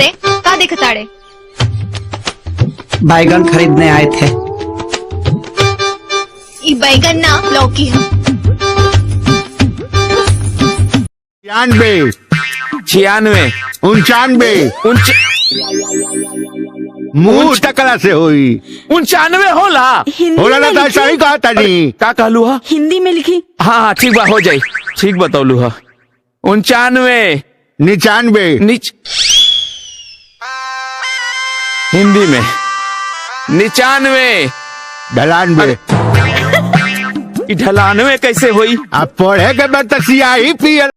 रे का देखताड़े? बैगन खरीदने आए थे। ई बैगन ना लौकी है। 96 96 95 मुंह टकला से हुई 95 होला। होला ना तो सही कहा तनी। का कहलू हा? हिंदी में लिखी। हाँ ठीक बा, हो जाई। ठीक बतौलू हा। 99 99 हिंदी में 99 99 ढलानवे कैसे हुई? अब पढ़े के बाद तो सियाही पियल